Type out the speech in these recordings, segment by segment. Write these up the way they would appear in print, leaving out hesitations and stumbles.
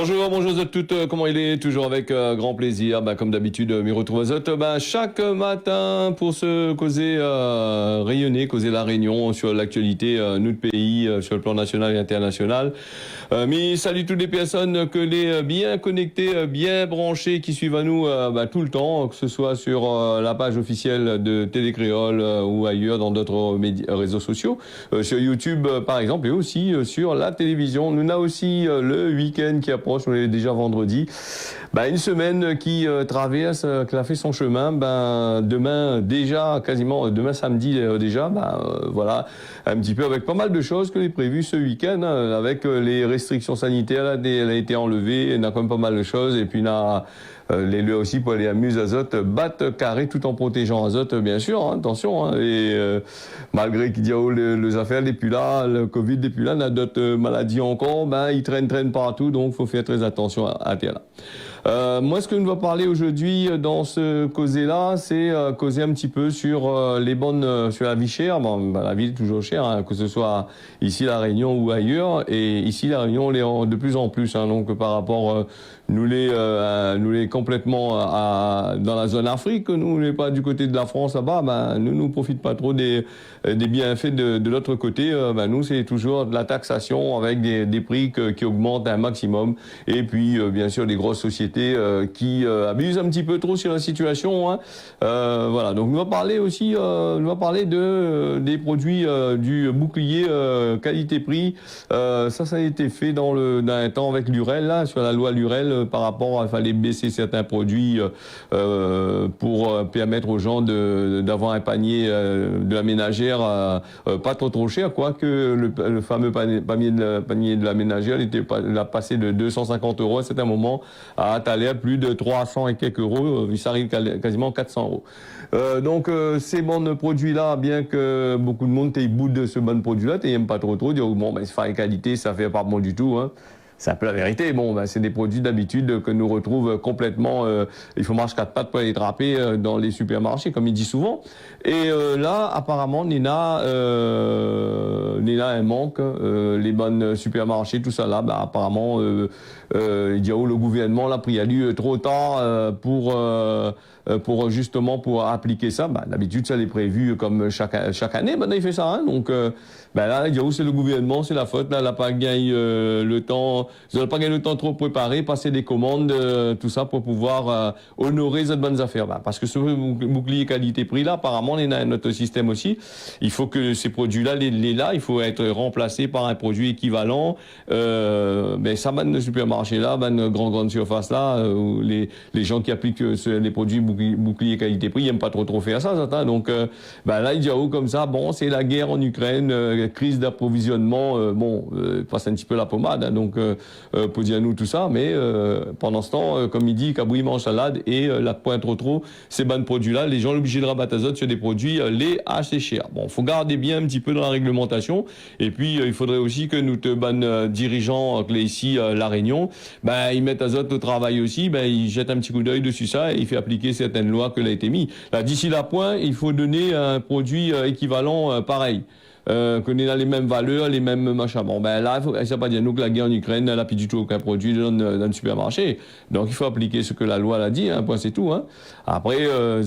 Bonjour, bonjour à toutes, comment il est? Toujours avec grand plaisir, comme d'habitude, m'y retrouve à Zot, chaque matin pour se causer, rayonner, causer la réunion sur l'actualité, notre pays, sur le plan national et international. Mais salut toutes les personnes que les bien connectées, bien branchées, qui suivent à nous tout le temps, que ce soit sur la page officielle de Télé Créole ou ailleurs dans d'autres réseaux sociaux, sur YouTube par exemple, et aussi sur la télévision. Nous avons aussi le week-end qui approche, on est déjà vendredi. Une semaine qui traverse, qui a fait son chemin. Demain déjà, quasiment demain samedi déjà. Voilà, un petit peu avec pas mal de choses que les prévues ce week-end, avec les restrictions sanitaires. Elle a été enlevée, il y a quand même pas mal de choses. Et puis là, les lieux aussi pour aller amuser Azote, battre carré tout en protégeant Azote, bien sûr, hein, attention. Hein, et malgré qu'il y a les affaires n'est plus là, le Covid n'est plus là, on a d'autres maladies encore, ils traînent partout, donc faut faire très attention à terre là. Moi, ce que nous va parler aujourd'hui dans ce causer-là, c'est causer un petit peu sur les bonnes, sur la vie chère. La vie est toujours chère, hein, que ce soit ici la Réunion ou ailleurs. Et ici la Réunion, on l'est de plus en plus. Hein, donc par rapport, nous les complètement dans la zone Afrique. Nous n'est pas du côté de la France là-bas. Nous profite pas trop des bienfaits de l'autre côté. Nous c'est toujours de la taxation avec des prix qui augmentent un maximum. Et puis bien sûr des grosses sociétés qui abusent un petit peu trop sur la situation. Hein. Voilà. Donc on va parler aussi, des produits du bouclier qualité-prix. Ça a été fait dans un temps avec l'UREL, là, sur la loi Lurel, par rapport à fallait baisser certains produits pour permettre aux gens d'avoir un panier de la ménagère pas trop cher, quoique le fameux panier de la ménagère il a passé de 250 € à certains moments à aller à plus de 300 et quelques euros, ça arrive quasiment 400 €. Donc ces bons produits-là, bien que beaucoup de monde bout de ce bon produit-là, t'aimes pas trop, dire c'est pas une qualité, ça fait pas bon du tout, hein. C'est un peu la vérité. C'est des produits d'habitude que nous retrouve complètement. Il faut marcher 4 pattes pour les attraper dans les supermarchés, comme il dit souvent. Et là, apparemment, Nina un manque. Les bonnes supermarchés, tout ça là, apparemment, il dit le gouvernement l'a pris à lui trop tard pour justement pour appliquer ça. D'habitude, ça l'est prévu comme chaque année. Maintenant, il fait ça. Hein, donc là, il dit c'est le gouvernement, c'est la faute. Là, elle n'a pas gagné le temps. Ils n'ont pas gagné le temps trop préparé, passer des commandes, tout ça pour pouvoir honorer ces bonnes affaires. Parce que ce bouclier qualité-prix là, apparemment, il y a notre système aussi. Il faut que ces produits-là, il faut être remplacé par un produit équivalent. Ça, le supermarché là, grande surface là, où les gens qui appliquent les produits bouclier qualité-prix, ils n'aiment pas trop faire ça. Donc là, il dit comme ça, c'est la guerre en Ukraine, crise d'approvisionnement, passe un petit peu la pommade, hein, donc pour dire nous tout ça, mais pendant ce temps, comme il dit, Kabouim en salade et la pointe trop, ces bons produits-là, les gens sont obligés de rabattre azote sur des produits les assez chers. Faut garder bien un petit peu dans la réglementation, et puis il faudrait aussi que nous dirigeants, ici la Réunion, ils mettent azote au travail aussi, ils jettent un petit coup d'œil dessus ça et il fait appliquer certaines lois que l'a été mis. Là, d'ici la point, il faut donner un produit équivalent pareil. Qu'on ait les mêmes valeurs, les mêmes machins. Là, ça pas dire nous que la guerre en Ukraine, elle n'a plus du tout aucun produit dans le supermarché. Donc, il faut appliquer ce que la loi l'a dit, hein, point c'est tout. Hein. Après,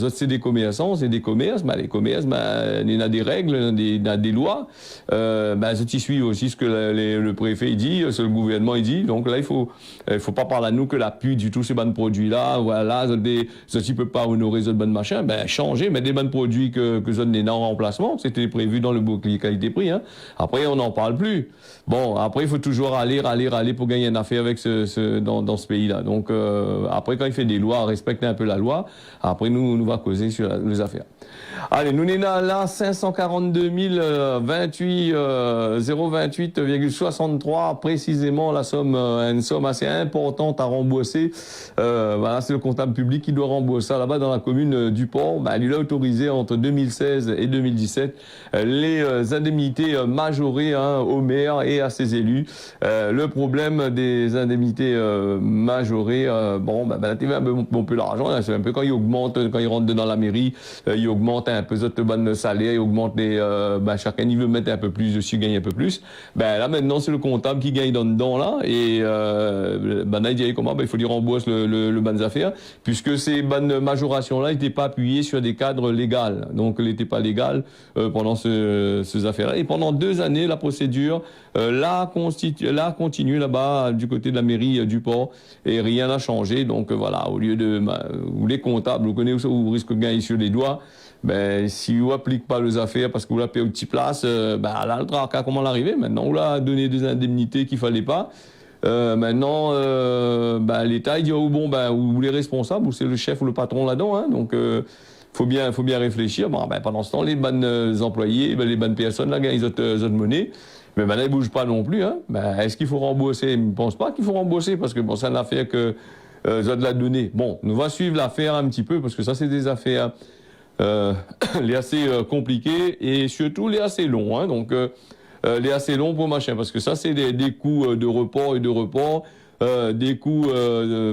c'est des commerçants, c'est des commerces. Les commerces, il y a des règles, il y a des lois. Ils suivent aussi ce que le préfet il dit, ce que le gouvernement il dit. Donc là, il faut pas parler à nous que la pluie du tout ces bons produits-là. Voilà, ils peuvent pas honorer ces bons machins. Changer, mais des bons produits que ça n'est en remplacement. C'était prévu dans le bouclier qualité-prix. Hein. Après, on n'en parle plus. Après, il faut toujours aller pour gagner une affaire avec dans ce pays-là. Donc, après, quand il fait des lois, respecter un peu la loi, après, nous va causer sur les affaires. Allez, nous sommes là, 542 028,63, précisément la somme, une somme assez importante à rembourser. C'est le comptable public qui doit rembourser ça là-bas dans la commune du Port. Il a autorisé entre 2016 et 2017 les indemnités majorées hein, aux maires et à ses élus. Le problème des indemnités majorées, bon, la TVA a un peu l'argent, hein, c'est un peu quand ils augmentent, quand ils rentrent dans la mairie, ils augmentent un peu de salaire, ils augmentent les, chacun il veut mettre un peu plus dessus, gagner un peu plus. Là maintenant c'est le comptable qui gagne dedans là et il dit comment il faut lui rembourser le ban des affaires puisque ces bonnes majorations là n'étaient pas appuyées sur des cadres légaux, donc elles n'étaient pas légales pendant ces affaires là et pendant 2 années la procédure là continue là-bas du côté de la mairie du port et rien n'a changé donc voilà au lieu de où les comptables vous connaissez où vous risquez de gagner sur les doigts. Si vous n'appliquez pas les affaires parce que vous la payez aux petites places, là, le tracas, comment l'arriver? Maintenant, vous l'a donné des indemnités qu'il fallait pas. Maintenant, l'État, il dit, oh, bon, ou les responsables, ou c'est le chef ou le patron là-dedans, hein, donc, faut bien réfléchir. Pendant ce temps, les bonnes employés, les bonnes personnes, là, ils ont monnaie. Mais là, ils bougent pas non plus, hein. Est-ce qu'il faut rembourser? Je ne pense pas qu'il faut rembourser parce que, bon, c'est une affaire que, de la donner. Bon, nous va suivre l'affaire un petit peu parce que ça, c'est des affaires, les assez compliqués et surtout les assez longs, hein, donc les assez longs pour machin, parce que ça c'est des coûts de report et de report, des coûts,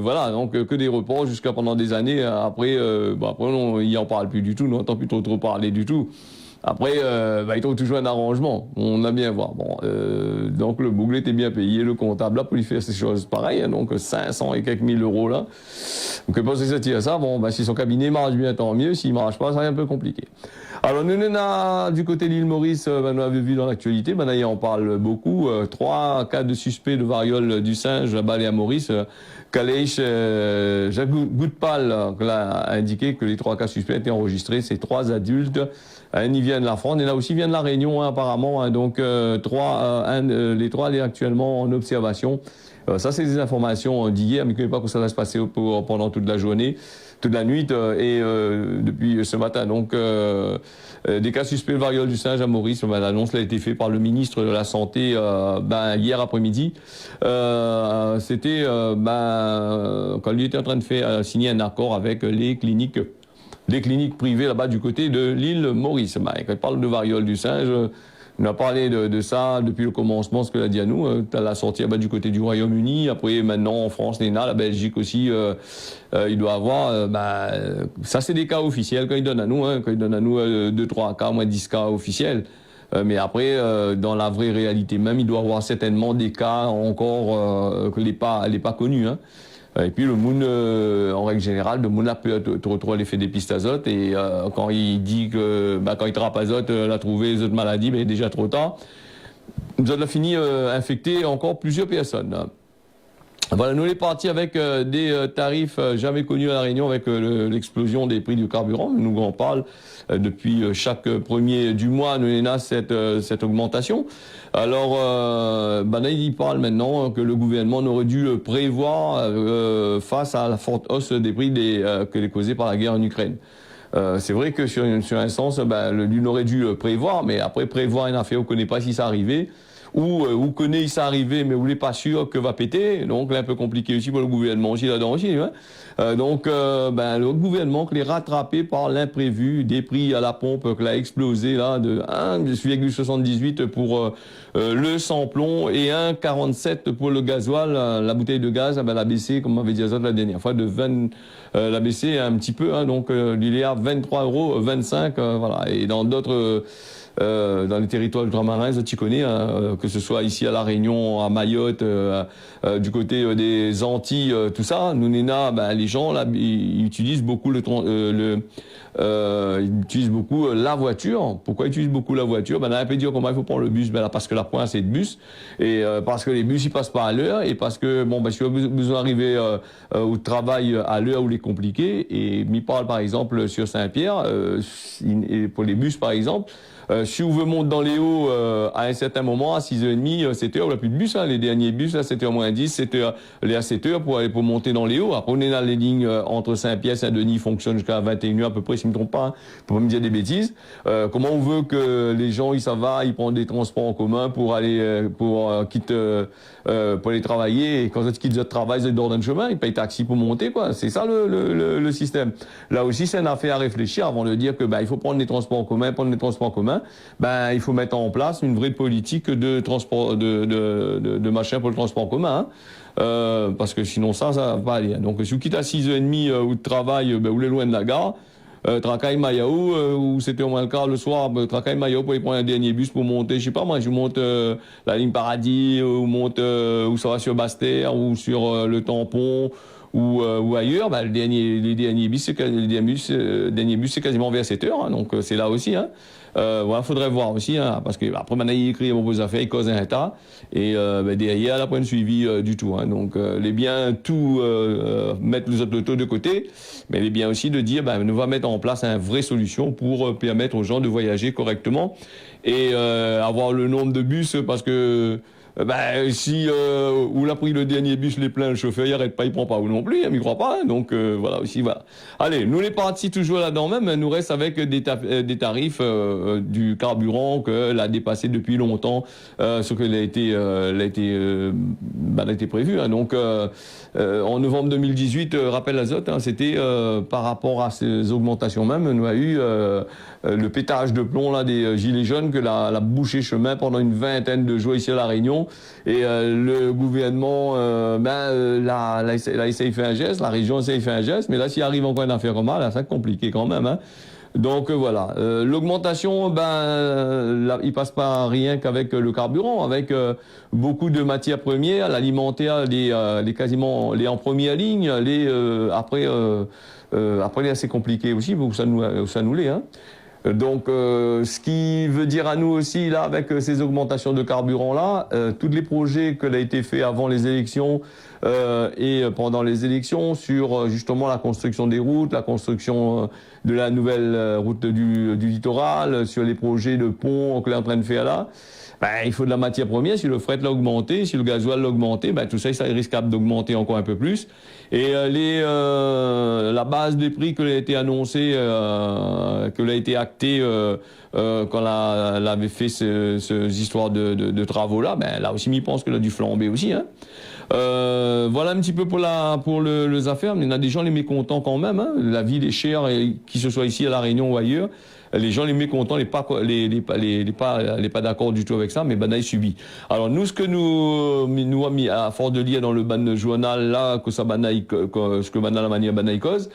voilà, donc que des reports jusqu'à pendant des années. Après, après il en parle plus du tout, on n'entend plus trop parler du tout. Après, ils trouvent toujours un arrangement. On a bien voir. Bon, donc le bougle était bien payé, le comptable là pour lui faire ces choses pareilles, hein, donc 500 et quelques mille euros là. Donc pour ça tire ça, bon, si son cabinet marche bien, tant mieux. S'il marche pas, ça va être un peu compliqué. Alors nous on a du côté de l'île Maurice, nous avons vu dans l'actualité, il en parle beaucoup. 3 cas de suspects de variole du singe là-bas à Maurice. Calèche, Jacques Goudpal a indiqué que les 3 cas suspects étaient enregistrés. C'est 3 adultes. Ils viennent de la France, et là aussi viennent de la Réunion, hein, apparemment. Hein, donc, les 3 est actuellement en observation. Ça, c'est des informations d'hier, mais je ne connais pas comment ça va se passer pendant toute la journée, toute la nuit et depuis ce matin. Donc, des cas suspects de variole du singe à Maurice, l'annonce a été faite par le ministre de la Santé hier après-midi. C'était quand lui était en train de faire signer un accord avec les cliniques privées là-bas du côté de l'île Maurice. Quand il parle de variole du singe, on a parlé de ça depuis le commencement, ce que l'a dit à nous. La sortie du côté du Royaume-Uni, après maintenant en France, la Belgique aussi, il doit avoir. Ça c'est des cas officiels quand il donne à nous, hein, quand il donne à nous 2-3 cas, moins 10 cas officiels. Mais après, dans la vraie réalité même, il doit avoir certainement des cas encore que les pas connus. Hein. Et puis le monde, en règle générale, le monde a peut te retrouver l'effet des pistes azote et quand il dit que quand il trappe azote, il a trouvé les autres maladies, mais déjà trop tard. Nous avons fini infecter encore plusieurs personnes. Voilà, nous on est partis avec des tarifs jamais connus à La Réunion avec l'explosion des prix du carburant. Nous en parle depuis chaque premier du mois, nous on a cette augmentation. Alors, il parle maintenant que le gouvernement aurait dû prévoir face à la forte hausse des prix que les causée par la guerre en Ukraine. C'est vrai que sur un sens, lui aurait dû prévoir, mais après prévoir une affaire, on ne connaît pas si ça arrivait. Ou connaît ça arrivé, mais vous n'êtes pas sûr que va péter. Donc, là, un peu compliqué aussi pour le gouvernement aussi là-dedans aussi. Hein. Le gouvernement qui est rattrapé par l'imprévu des prix à la pompe qui a explosé là de 1,78 pour le sans-plomb et 1,47 pour le gasoil. La bouteille de gaz, elle a baissé, comme m'avait dit Azot la dernière fois, de 20, elle a baissé un petit peu. Hein, donc, il est à 23,25 €. Voilà. Et dans d'autres dans les territoires ultramarins, tu connais, hein, que ce soit ici à La Réunion, à Mayotte, du côté des Antilles, tout ça, nous les gens là, ils utilisent beaucoup ils utilisent beaucoup la voiture. Pourquoi ils utilisent beaucoup la voiture? On a un peu dire comment il faut prendre le bus, parce que la pointe c'est de bus et parce que les bus ils passent pas à l'heure et parce que si tu as besoin d'arriver au travail à l'heure où il est compliqué et m'y parle par exemple sur Saint-Pierre pour les bus par exemple. Si vous voulez monter dans les hauts à un certain moment, à 6h30, 7h, on n'a plus de bus. Hein, les derniers bus, à 7h moins 10, 7h, les à 7h pour monter dans les hauts. Après, on est dans les lignes entre Saint-Pierre et Saint-Denis, fonctionnent jusqu'à 21h à peu près, si je ne me trompe pas, hein, pour pas me dire des bêtises. Comment on veut que les gens, ils prennent des transports en commun pour aller, pour aller travailler. Et quand ils quittent le travail, ils dorment dans le chemin, ils payent taxi pour monter, quoi. C'est ça le système. Là aussi, c'est une affaire à réfléchir avant de dire que il faut prendre des transports en commun, hein, ben il faut mettre en place une vraie politique de transport, de machin pour le transport commun. Hein. Parce que sinon ça va pas aller. Donc si vous quittez à 6h30 ou de travail, ben, vous êtes loin de la gare. Tracaille Mayaou, où c'était au moins le cas le soir, Tracaille Mayaou pour y prendre un dernier bus pour monter, je sais pas moi, je monte la ligne Paradis, ou monte où ça va sur Bastère, ou sur le Tampon, ou ailleurs, bah, les derniers bus, dernier bus, c'est quasiment vers 7 heures, hein, donc c'est là aussi. Hein. Voilà, faudrait voir aussi, hein, parce que après maintenant il écrit vos affaires, il cause un état, et derrière, il n'a pas un suivi du tout. Hein, donc les biens, tout mettre les autres autos de côté, mais les biens aussi de dire, on va mettre en place une vraie solution pour permettre aux gens de voyager correctement et avoir le nombre de bus, parce que si où l'a pris le dernier bus, les pleins, le chauffeur, il arrête pas, il prend pas ou non plus, il m'y croit pas, hein, donc voilà aussi, voilà. Allez, nous les partis toujours là-dedans même, nous reste avec des tarifs du carburant que l'a dépassé depuis longtemps, ce que l'a été prévu. Hein, donc en novembre 2018, rappel azote, hein, c'était par rapport à ces augmentations même, nous a eu le pétage de plomb là des gilets jaunes que la bouché chemin pendant une vingtaine de jours ici à La Réunion. Et le gouvernement, là, essaye de faire un geste, la région essaye de faire un geste, mais là, s'il arrive encore une affaire comme ça, là, c'est compliqué quand même. Hein. Donc voilà, l'augmentation, il passe pas rien qu'avec le carburant, avec beaucoup de matières premières, l'alimentaire, les quasiment les en première ligne, après c'est assez compliqué aussi, ça nous l'est. Hein. Donc, ce qui veut dire à nous aussi, là, avec ces augmentations de carburant là, tous les projets que l'a été fait avant les élections et pendant les élections sur justement la construction des routes, la construction de la nouvelle route du littoral, sur les projets de ponts que l'on est en train de faire là. Il faut de la matière première. Si le fret l'a augmenté, si le gasoil l'a augmenté, tout ça, ça est risquable d'augmenter encore un peu plus. Et la base des prix que l'a été annoncée, que l'a été actée quand elle avait fait ces histoires de travaux là, là aussi, je pense que l'a dû flamber aussi. Hein. Voilà un petit peu pour les affaires. Mais il y en a des gens les mécontents quand même. Hein. La vie est chère, qu'il se soit ici à La Réunion ou ailleurs. Les gens les mécontents, les pas d'accord du tout avec ça, mais ils subit. Alors nous, ce que nous a mis à force de lire dans le ban journal là que ça ce que la manière cause,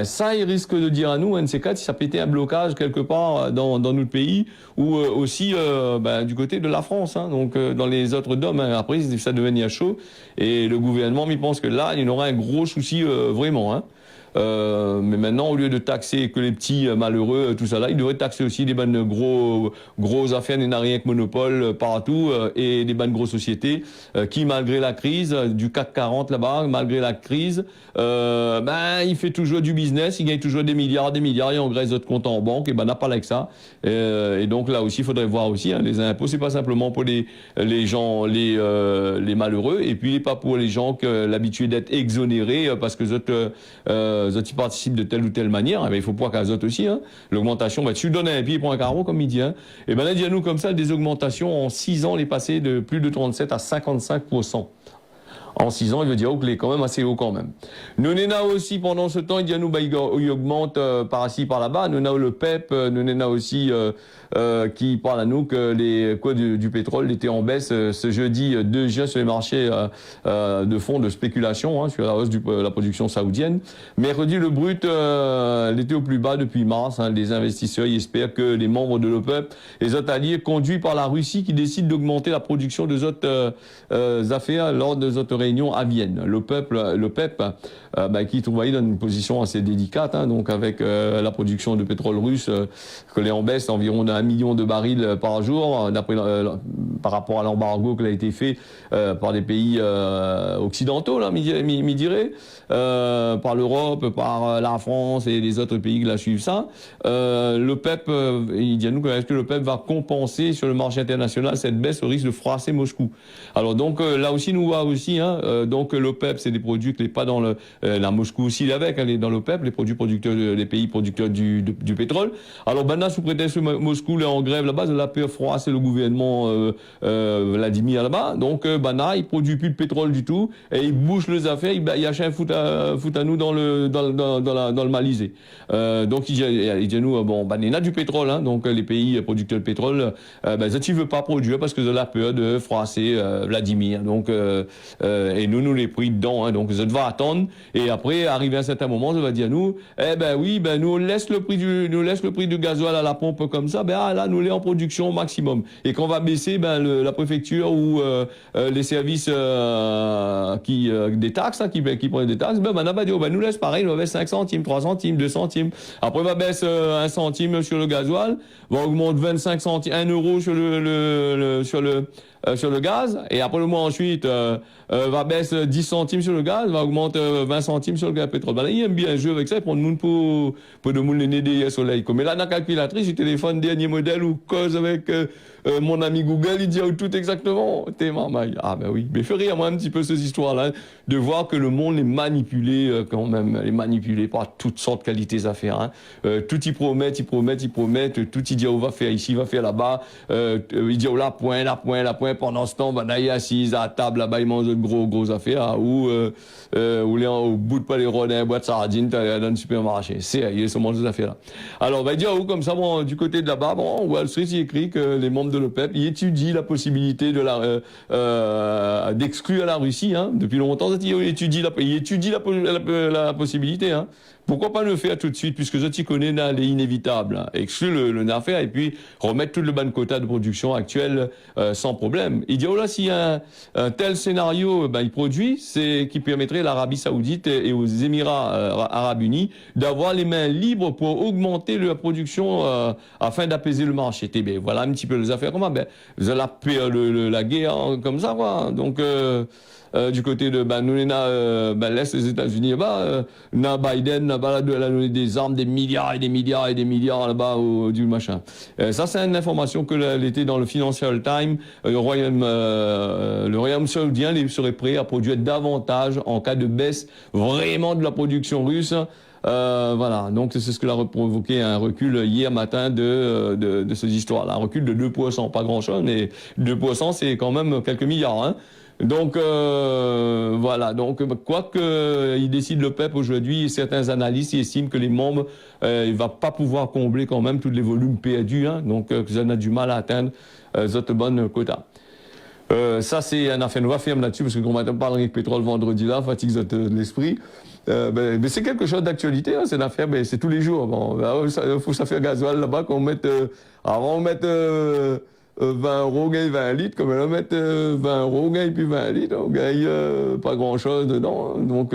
ça il risque de dire à nous NC4 si ça pétait un blocage quelque part dans notre pays ou aussi du côté de la France, hein, donc dans les autres DOM. Hein, après ça devenir chaud et le gouvernement, il pense que là il y aura un gros souci vraiment. Hein. Mais maintenant, au lieu de taxer que les petits malheureux, tout ça là, ils devraient taxer aussi des bandes gros affaires, il n'y a rien que monopole partout, et des bandes grosses sociétés qui, malgré la crise du CAC 40 là-bas, malgré la crise, il fait toujours du business, il gagne toujours des milliards, il engraisse d'autres comptes en banque, et n'a pas avec ça. Et donc là aussi, il faudrait voir aussi, hein, les impôts, c'est pas simplement pour les gens, les malheureux, et puis pas pour les gens qui l'habitude d'être exonérés parce que ils participent de telle ou telle manière, il faut pas qu'à autres aussi. Hein. L'augmentation, tu donnes un pied pour un carreau, comme il dit. Hein. Et là, dis-nous comme ça, des augmentations en 6 ans, les passés de plus de 37 à 55%. En 6 ans, il veut dire que est quand même assez haut quand même. Nous n'ena aussi, pendant ce temps, il dit à nous, il augmente par ici, par là-bas. Nous n'avons le PEP, nous n'ena aussi qui parle à nous que les coûts du pétrole étaient en baisse ce jeudi 2 juin sur les marchés de fonds de spéculation, hein, sur la hausse de la production saoudienne. Mercredi, le brut était au plus bas depuis mars. Hein, les investisseurs y espèrent que les membres de l'OPEP, les autres alliés conduits par la Russie qui décident d'augmenter la production des autres affaires lors des autres réunion à Vienne. Le PEP qui travaille dans une position assez délicate, hein, donc avec la production de pétrole russe que les en baisse environ d'1 million de barils par jour, d'après par rapport à l'embargo qui a été fait par des pays occidentaux, là, m'y dirait, par l'Europe, par la France et les autres pays qui la suivent ça. Le PEP, il dit à nous que est-ce que le PEP va compenser sur le marché international cette baisse au risque de froisser Moscou. Alors donc là aussi nous voit aussi, hein, hein. Donc l'OPEP, c'est des produits qui n'est pas dans la Moscou aussi, il est avec, elle est dans l'OPEP, les produits producteurs, les pays producteurs du pétrole. Alors maintenant, sous prétexte que Moscou est en grève là-bas, la peur froid, c'est le gouvernement Vladimir là-bas. Donc Bana, il produit plus de pétrole du tout et il bouche les affaires, il achète un foot à nous dans le Malizé. Donc il dit à nous, bon, ben, il y a du pétrole, hein, donc les pays producteurs de pétrole, ben, ça tu veux pas produire parce que de la peur de froisser Vladimir. Donc et nous les pris dedans, hein, donc ça va attendre. Et après, arrivé à un certain moment, ça va dire à nous, eh ben oui, ben nous on laisse le prix du gasoil à la pompe comme ça, ben là nous l'est en production au maximum. Et quand on va baisser, ben la préfecture ou les services des taxes, hein, qui prennent des taxes, ben on va dire, ben nous laisse pareil, on va baisse 5 centimes, 3 centimes, 2 centimes. Après on va baisse 1 centime sur le gasoil, on va augmenter 25 centimes, 1 euro sur le gaz, et après le mois ensuite va baisser 10 centimes sur le gaz, va augmenter 20 centimes sur le gaz pétrole. Ben là, il aime bien jouer avec ça, pour le monde pour de monde les nez soleil. Mais là, dans la calculatrice, je téléphone dernier modèle ou cause avec mon ami Google, il dit tout exactement. T'es marmaille. Ah ben oui, mais fait rire moi un petit peu ces histoires-là, de voir que le monde est manipulé quand même, est manipulé par toutes sortes de qualités à faire. Hein. Tout ils promettent, tout ils disent on va faire ici, va faire là-bas. Ils disent la pointe. Pendant ce temps, ben là, il est assise à la table là-bas, il mange de gros affaires, hein, ou les au bout de pas les rodins, boîte de sardines, dans le supermarché. C'est ce mange des affaires-là. Alors, ben dire comme ça, bon, du côté de là-bas, bon, Wall Street, il écrit que les membres de l'OPEP, ils étudient la possibilité d'exclure la Russie, hein. Depuis longtemps, ils étudient la possibilité, hein. Pourquoi pas le faire tout de suite, puisque je t'y connais, là, les inévitables, hein. Exclure le affaire et puis remettre tout le ban de quota de production actuel sans problème. Il dit, oh là, s'il y a un tel scénario, ben, il produit, c'est qui permettrait à l'Arabie Saoudite et aux Émirats Arabes Unis d'avoir les mains libres pour augmenter la production afin d'apaiser le marché. Et ben, voilà un petit peu les affaires comment, ben, vous allez la guerre comme ça, quoi. Donc, du côté de l'Est des États-Unis, Biden là-bas a donné des armes, des milliards là-bas du machin. Ça, c'est une information que elle était dans le Financial Times. Le Royaume saoudien serait prêt à produire davantage en cas de baisse vraiment de la production russe. Voilà, donc c'est ce que a provoqué un recul hier matin de ces histoires-là. Un recul de 2%, pas grand-chose, mais 2%, c'est quand même quelques milliards, hein. Donc voilà, donc quoi qu'il décide le PEP aujourd'hui, certains analystes estiment que les membres il va pas pouvoir combler quand même tous les volumes perdus, hein, donc qu'ils en a du mal à atteindre cette bonne quota. Ça c'est un affaire, nous va fermer là-dessus parce que quand on parle de pétrole vendredi là, fatigue l'esprit. Mais c'est quelque chose d'actualité, hein, c'est une affaire, mais c'est tous les jours. Bon, il faut ça faire gasoil là-bas qu'on mette avant on mette 20 euros gagne 20 litres, comme on mettre 20 euros gagne puis 20 litres, on gagne pas grand chose dedans, donc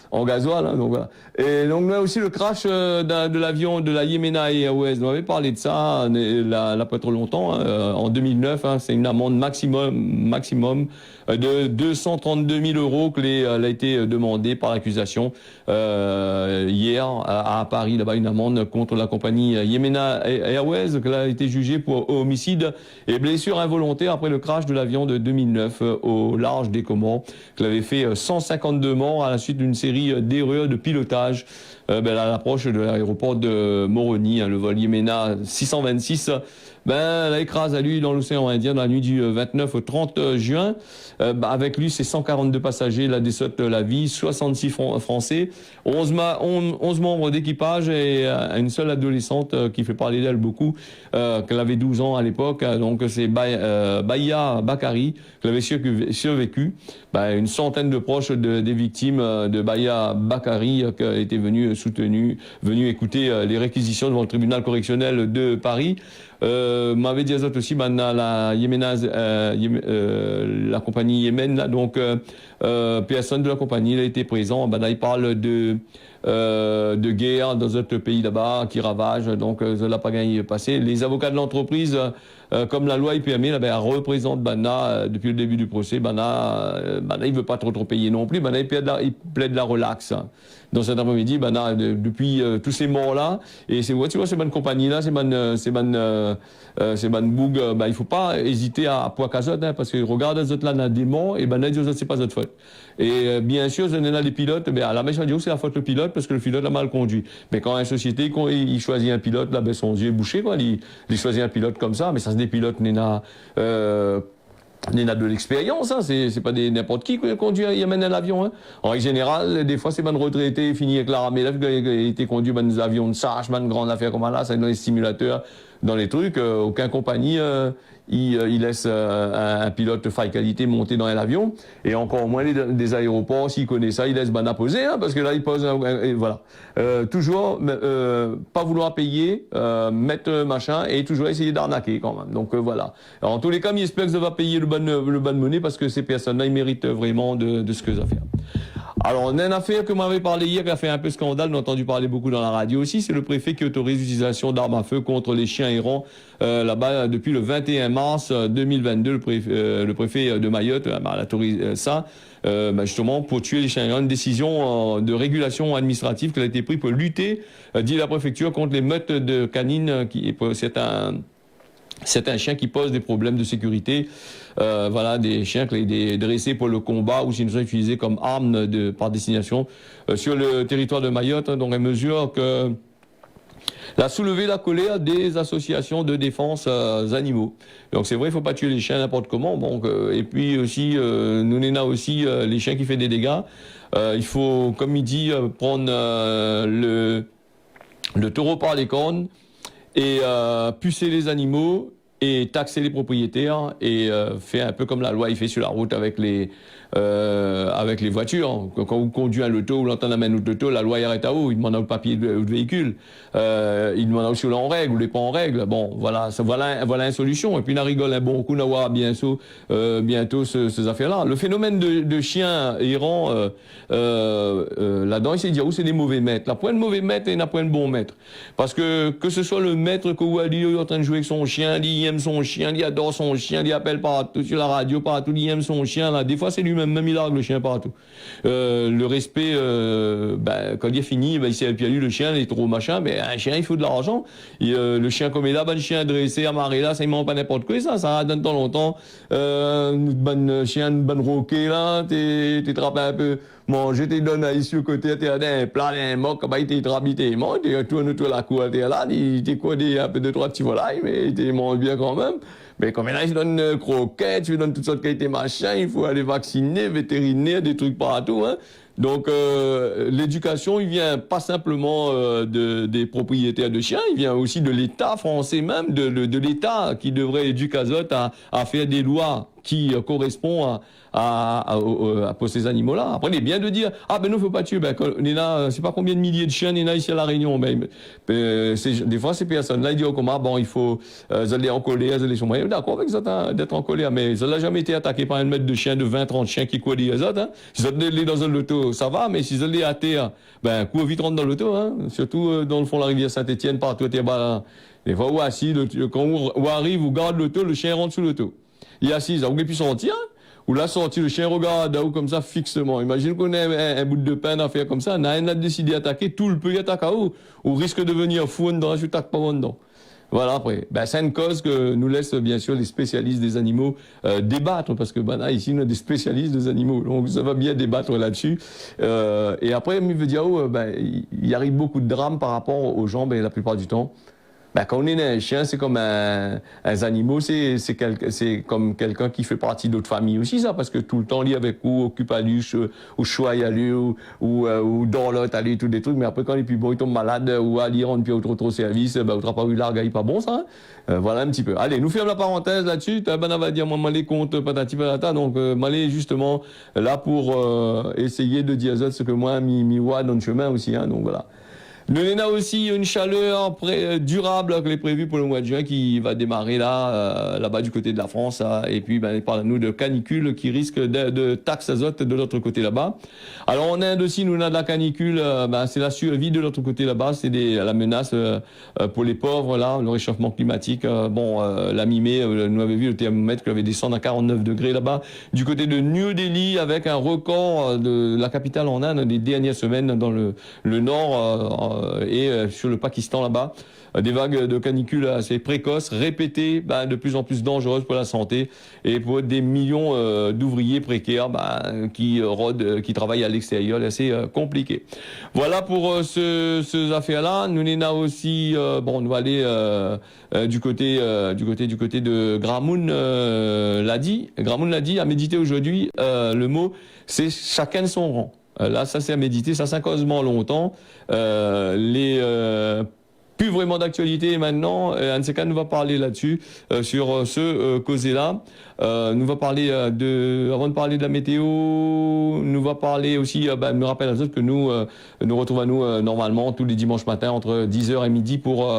en gasoil, hein, donc voilà. Et donc là aussi le crash de l'avion de la Yemena Airways, on avait parlé de ça là pas trop longtemps, hein, en 2009, hein, c'est une amende maximum de 232 000 euros que elle a été demandée par l'accusation hier à Paris, là-bas, une amende contre la compagnie Yemena Airways, qu'elle a été jugée pour homicide et blessure involontaire après le crash de l'avion de 2009 au large des Comores, qu'elle avait fait 152 morts à la suite d'une série d'erreurs de pilotage à l'approche de l'aéroport de Moroni, hein, le vol Yemena 626. Elle écrase à lui dans l'océan Indien dans la nuit du 29 au 30 juin. Avec lui, c'est 142 passagers, la décède la vie, 66 Français, 11 membres d'équipage et une seule adolescente qui fait parler d'elle beaucoup, qu'elle avait 12 ans à l'époque. Donc c'est Baya Bakari, qu'elle avait survécu. Une centaine de proches des victimes de Baya Bakari qui étaient venus écouter les réquisitions devant le tribunal correctionnel de Paris. M'avait dit aussi la compagnie Yémen là, donc personne de la compagnie il a été présent. Là il parle de guerre dans d'autres pays là-bas qui ravage, donc ça l'a pas gagné passé. Les avocats de l'entreprise comme la loi il permet représente depuis le début du procès. Il veut pas trop payer non plus. Il plaide la relax. Dans cet après-midi, depuis tous ces morts-là, et tu vois, ces bonnes compagnies-là, ces bonnes bougs, il faut pas hésiter à poids casotte, hein, parce que regarde les autres là, des morts, et c'est pas notre faute. pilote. Et bien sûr, on a des pilotes, mais à la maison c'est la faute le pilote parce que le pilote a mal conduit. Mais quand une société, il choisit un pilote, là, ben son yeux est bouché, quoi. Il choisit un pilote comme ça, mais ça c'est des pilotes il y en a de l'expérience, hein. C'est pas n'importe qui conduit, il amène un avion, hein. En règle générale, des fois, c'est ben retraité, fini avec l'armée, là, il était conduit ben des avions de charge, ben grande affaire comme là, c'est dans les simulateurs, dans les trucs, aucun compagnie, il laisse un pilote faille qualité monter dans l'avion, et encore moins des aéroports, s'il connaît ça, il laisse ben poser, hein, parce que là, il pose, et voilà. Toujours, pas vouloir payer, mettre machin, et toujours essayer d'arnaquer quand même. Donc voilà. Alors, en tous les cas, j'espère que ça va payer le bon monnaie, parce que ces personnes-là, ils méritent vraiment de ce que ça fait. Alors, on a une affaire que m'avait parlé hier, qui a fait un peu scandale, on a entendu parler beaucoup dans la radio aussi, c'est le préfet qui autorise l'utilisation d'armes à feu contre les chiens errants là-bas depuis le 21 mars 2022. Le préfet de Mayotte a autorisé ça justement pour tuer les chiens errants. Une décision de régulation administrative qui a été prise pour lutter, dit la préfecture, contre les meutes de canines. C'est un chien qui pose des problèmes de sécurité. Voilà, des chiens qui dressés pour le combat ou sinon sont utilisés comme armes par destination sur le territoire de Mayotte. Donc, à mesure que a soulevé la colère des associations de défense animaux. Donc c'est vrai, il faut pas tuer les chiens n'importe comment. Donc et puis aussi, nous on a aussi les chiens qui font des dégâts. Il faut, comme il dit, prendre le taureau par les cornes et pucer les animaux et taxer les propriétaires et faire un peu comme la loi il fait sur la route avec les voitures. Quand vous conduisez un loto ou l'entend amène un loto, la loi arrête à haut, il demande le papier de véhicule, il demande aussi en règle ou les pas en règle. Bon, voilà une solution. Et puis on rigole un bon coup d'avoir bientôt ces affaires-là. Le phénomène de chiens errants là-dedans, il s'est dit où c'est des mauvais maîtres. La point de mauvais maître et la point de bon maître. Parce que ce soit le maître que Wally est en train de jouer avec son chien, il aime son chien, il adore son chien, il appelle partout sur la radio, partout, il aime son chien. Là, des fois c'est lui-même, même il largue le chien partout. Le respect, quand il est fini, il s'est puis lui le chien, il est trop machin, mais un chien il faut de l'argent. Le chien comme il est là, le chien dressé, amarré là, ça il mange pas n'importe quoi, ça donne tant longtemps. Une bonne roquée là, t'es trappé un peu. Manger, t'es donné ici au côté, t'es un plat, un moque, t'es trabité, t'es tourné autour de la cour, t'es là, t'es codé un peu de trois petits volailles, mais t'es mange bien quand même. Mais comme là, ils donnent croquettes, ils donnent toutes sortes de qualités machin, il faut aller vacciner, vétérinaire, des trucs partout, hein. Donc l'éducation, il vient pas simplement des propriétaires de chiens, il vient aussi de l'État français même, de l'État qui devrait éduquer à faire des lois qui correspondent pour ces animaux-là. Après, il est bien de dire non, faut pas tuer. C'est pas combien de milliers de chiens il y a ici à la Réunion. Des fois, ces personnes-là, ils disent il faut aller en colère, aller sur moi. D'accord avec ça d'être en colère, mais ça n'a jamais été attaqué par un maître de chien de 20-30 chiens qui courent les autres. Hein. Si vous allez dans un loto, ça va, mais si vous allez à terre, cours vite rentre dans l'auto, hein. Surtout dans le fond de la rivière Saint-Étienne, partout, des fois, où assis, quand on arrive, vous garde l'auto, le chien rentre sous l'auto. Il est assis, vous pouvez plus sortir, ou la sortie, le chien regarde ou comme ça fixement. Imagine qu'on a un bout de pain à faire comme ça, on a décidé d'attaquer, tout le pays attaque à haut, ou risque de venir fou dedans, je tape pas dedans. Voilà, après. C'est une cause que nous laisse, bien sûr, les spécialistes des animaux débattre, parce que là, ici, on a des spécialistes des animaux, donc ça va bien débattre là-dessus. Et après, il veut dire, il arrive beaucoup de drames par rapport aux gens, la plupart du temps. Quand on est un chien, c'est comme un animal, c'est comme quelqu'un qui fait partie d'autres familles aussi, ça, parce que tout le temps, il est avec vous, occupe à lui, ou choisit à lui, ou dans l'autre, à lui, tous des trucs, mais après, quand il est plus bon, il tombe malade, ou à lui, rendre plus trop service, on ne pas eu l'argue, pas bon, ça, hein. Voilà un petit peu. Allez, nous fermons la parenthèse là-dessus, on va dire, moi, les comptes, patati patata, donc, m'aller justement, là, pour, essayer de dire ce que moi, mi vois dans le chemin aussi, hein, donc voilà. Nous avons aussi une chaleur durable qui est prévue pour le mois de juin qui va démarrer là-bas du côté de la France. Et puis, parle-nous de canicule qui risque de taxe azote de l'autre côté là-bas. Alors, en Inde aussi, nous avons de la canicule. C'est la survie de l'autre côté là-bas. C'est la menace pour les pauvres, là, le réchauffement climatique. La mi-mai, nous avons vu le thermomètre qui avait descendu à 49 degrés là-bas. Du côté de New Delhi, avec un record de la capitale en Inde des dernières semaines dans le nord, et sur le Pakistan là-bas. Des vagues de canicule assez précoces, répétées, de plus en plus dangereuses pour la santé et pour des millions d'ouvriers précaires qui rôdent, qui travaillent à l'extérieur. C'est assez compliqué. Voilà pour ces affaires-là. Nous n'en aussi, on va aller du côté de Gramoun l'a dit. Gramoun l'a dit, à méditer aujourd'hui. Le mot, c'est chacun de son rang. Là, ça c'est à méditer, ça causément longtemps. Plus vraiment d'actualité maintenant. Anseka nous va parler là-dessus, sur ce causé-là. Nous va parler avant de parler de la météo, nous va parler aussi, me rappelle à autres que nous retrouvons normalement tous les dimanches matins entre 10h et midi pour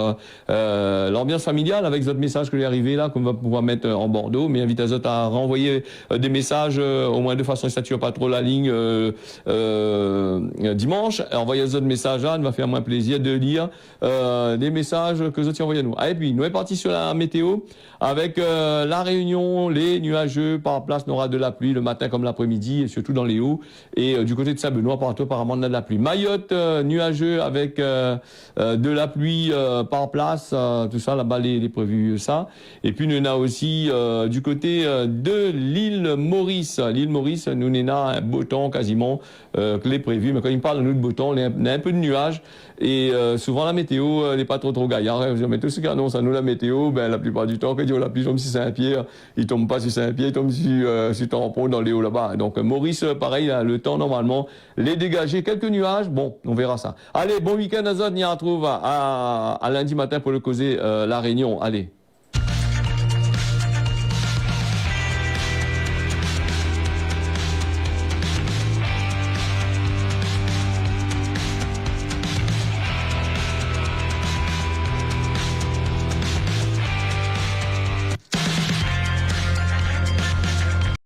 l'ambiance familiale avec votre message que j'ai arrivé là, qu'on va pouvoir mettre en Bordeaux. Mais invite à autres à renvoyer des messages, au moins de façon statue pas trop la ligne dimanche. Envoyez autres messages là, nous va faire moins plaisir de lire des messages que vous avez envoyés à nous. Et puis, nous sommes partis sur la météo avec la Réunion, les nuageux, par place, on aura de la pluie le matin comme l'après-midi, et surtout dans les hauts. Et du côté de Saint-Benoît, partout, apparemment, on a de la pluie. Mayotte, nuageux avec de la pluie par place, tout ça, là-bas, les prévus, ça. Et puis, nous avons aussi du côté de l'île Maurice. L'île Maurice, nous avons un beau temps quasiment que les prévus. Mais quand il parle de nous de beau temps, on a un peu de nuages. Et souvent, la météo n'est pas trop gaillard. Mais tout ce qui annonce à nous la météo, la plupart du temps, quand la pluie tombe sur Saint-Pierre, il tombe pas sur Saint-Pierre, il tombe sur Tampon dans les hauts là-bas. Donc Maurice, pareil, le temps normalement, les dégager, quelques nuages, bon, on verra ça. Allez, bon week-end à Zod, on y retrouve à lundi matin pour le causer la Réunion. Allez.